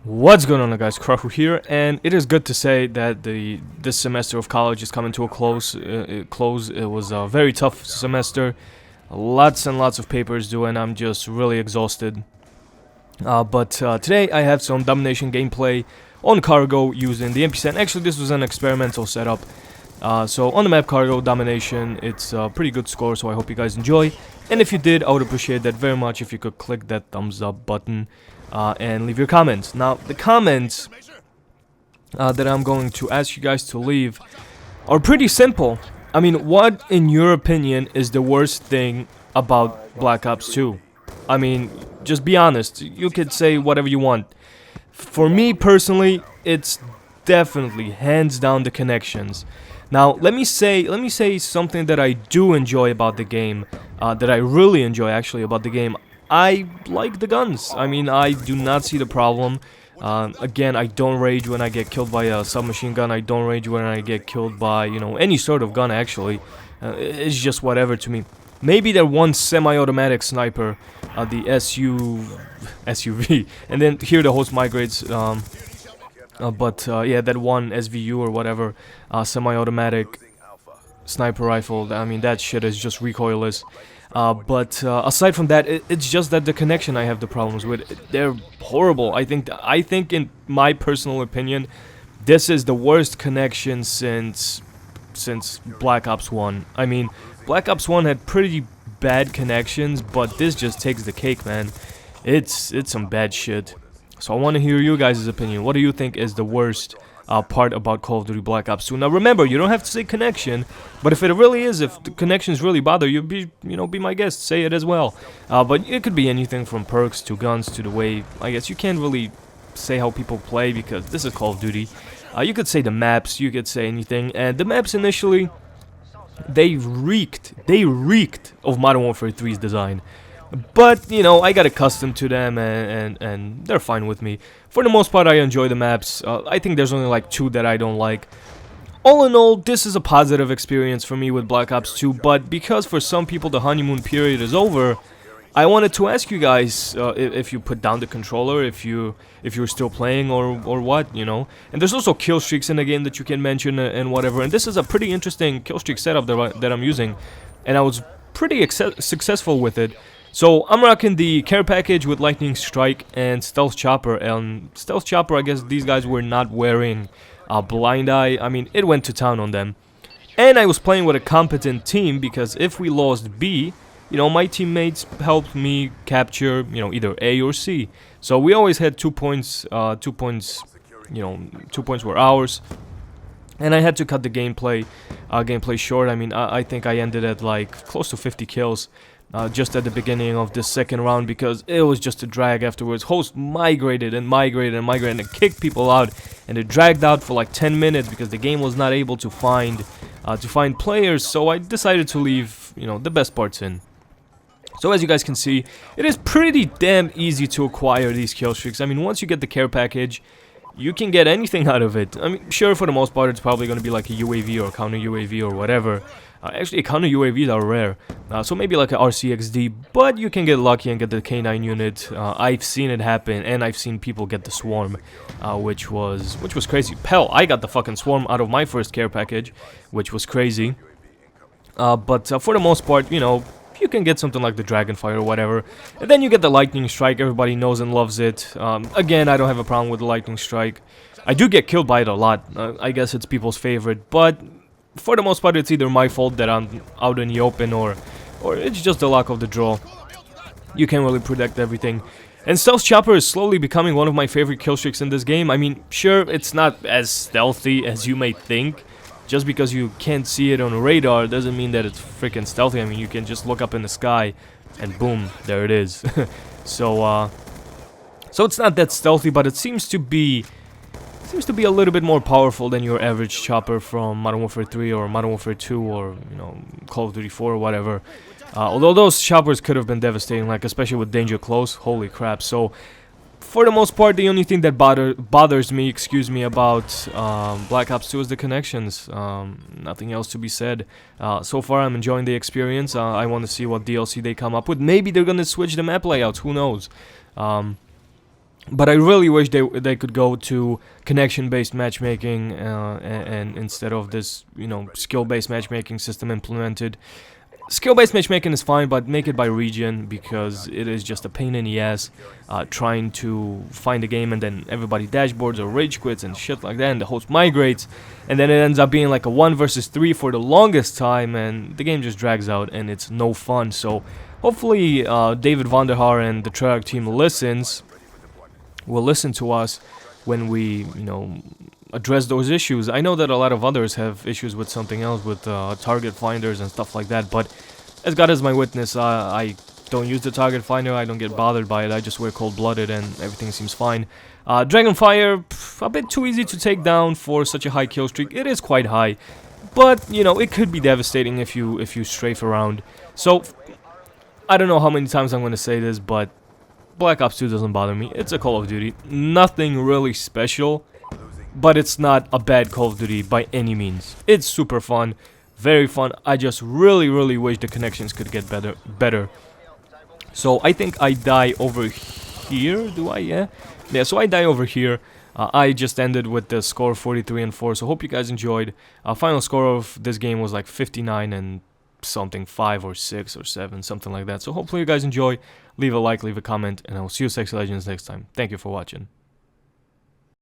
What's going on, guys? Krahu here, and it is good to say that this semester of college is coming to a close. It was a very tough semester, lots and lots of papers due, and I'm just really exhausted. But today I have some domination gameplay on cargo using the MP7. Actually, this was an experimental setup. So on the map cargo domination, it's a pretty good score. So I hope you guys enjoy, and if you did, I would appreciate that very much if you could click that thumbs up button. And leave your comments. Now, the comments that I'm going to ask you guys to leave are pretty simple. I mean, what, in your opinion, is the worst thing about Black Ops 2? I mean, just be honest. You could say whatever you want. For me, personally, it's definitely, hands down, the connections. Now, let me say something that I do enjoy about the game, that I really enjoy, actually, about the game. I like the guns. I mean, I do not see the problem. Again, I don't rage when I get killed by a submachine gun. I don't rage when I get killed by, any sort of gun, actually. It's just whatever to me. Maybe that one semi-automatic sniper, the SUV, and then here the host migrates, yeah, that one SVU or whatever, semi-automatic sniper rifle, I mean, that shit is just recoilless. But aside from that, it's just that the connection I have the problems with. They're horrible. I think in my personal opinion, this is the worst connection since Black Ops 1. I mean, Black Ops 1 had pretty bad connections, but this just takes the cake, man. It's some bad shit. So I want to hear you guys' opinion. What do you think is the worst part about Call of Duty Black Ops 2? Now remember, you don't have to say connection, but if it really is, if the connections really bother you, be my guest, say it as well. But it could be anything from perks to guns to the way, I guess you can't really say how people play because this is Call of Duty. You could say the maps, you could say anything, and the maps initially, they reeked of Modern Warfare 3's design. But, I got accustomed to them and they're fine with me. For the most part, I enjoy the maps. I think there's only like 2 that I don't like. All in all, this is a positive experience for me with Black Ops 2, but because for some people the honeymoon period is over, I wanted to ask you guys if you put down the controller, if you're still playing or what, And there's also kill streaks in the game that you can mention and whatever. And this is a pretty interesting kill streak setup that I'm using, and I was pretty successful with it. So I'm rocking the care package with lightning strike and stealth chopper. And stealth chopper, I guess these guys were not wearing blind eye. I mean, it went to town on them. And I was playing with a competent team because if we lost B, my teammates helped me capture, either A or C. So we always had 2 points. 2 points, 2 points were ours. And I had to cut the gameplay short. I mean, I think I ended at like close to 50 kills. Just at the beginning of the second round because it was just a drag afterwards. Host migrated and kicked people out, and it dragged out for like 10 minutes because the game was not able to find players. So I decided to leave the best parts in. So as you guys can see, it is pretty damn easy to acquire these kill streaks. I mean, once you get the care package, you can get anything out of it. I mean, sure, for the most part, it's probably going to be like a UAV or counter UAV or whatever. Actually, counter UAVs are rare, so maybe like a RCXD, but you can get lucky and get the K9 unit. I've seen it happen, and I've seen people get the swarm, which was crazy. Hell, I got the fucking swarm out of my first care package, which was crazy. But for the most part, you can get something like the Dragonfire or whatever, and then you get the lightning strike. Everybody knows and loves it. Again, I don't have a problem with the lightning strike. I do get killed by it a lot. I guess it's people's favorite, but for the most part, it's either my fault that I'm out in the open or it's just the luck of the draw. You can't really predict everything. And Stealth Chopper is slowly becoming one of my favorite kill streaks in this game. I mean, sure, it's not as stealthy as you may think. Just because you can't see it on a radar doesn't mean that it's freaking stealthy. I mean, you can just look up in the sky and boom, there it is. So it's not that stealthy, but it seems to be a little bit more powerful than your average chopper from Modern Warfare 3 or Modern Warfare 2 or, Call of Duty 4 or whatever. Although those choppers could have been devastating, like especially with danger close. Holy crap. So, for the most part, the only thing that bothers me, about Black Ops 2 is the connections. Nothing else to be said. So far, I'm enjoying the experience. I want to see what DLC they come up with. Maybe they're going to switch the map layouts. Who knows? But I really wish they could go to connection-based matchmaking, and instead of this, you know, skill-based matchmaking system implemented. Skill-based matchmaking is fine, but make it by region, because it is just a pain in the ass trying to find a game and then everybody dashboards or rage quits and shit like that, and the host migrates, and then it ends up being like a 1 versus 3 for the longest time, and the game just drags out and it's no fun. So hopefully David Vonderhaar and the Treyarch team will listen to us when we, you know, address those issues. I know that a lot of others have issues with something else, with target finders and stuff like that, but as God is my witness, I don't use the target finder, I don't get bothered by it, I just wear cold-blooded and everything seems fine. Dragonfire, a bit too easy to take down for such a high kill streak. It is quite high, but, you know, it could be devastating if you strafe around. So, I don't know how many times I'm going to say this, but Black Ops 2 doesn't bother me. It's a Call of Duty. Nothing really special, but it's not a bad Call of Duty by any means. It's super fun, very fun. I just really wish the connections could get better. So I think I die over here. Do I? Yeah, so I die over here. I just ended with the score 43-4, so hope you guys enjoyed. Final score of this game was like 59 and something, 5 or 6 or 7, something like that. So hopefully you guys enjoy. Leave a like, leave a comment, and I will see you Sexy Legends next time. Thank you for watching.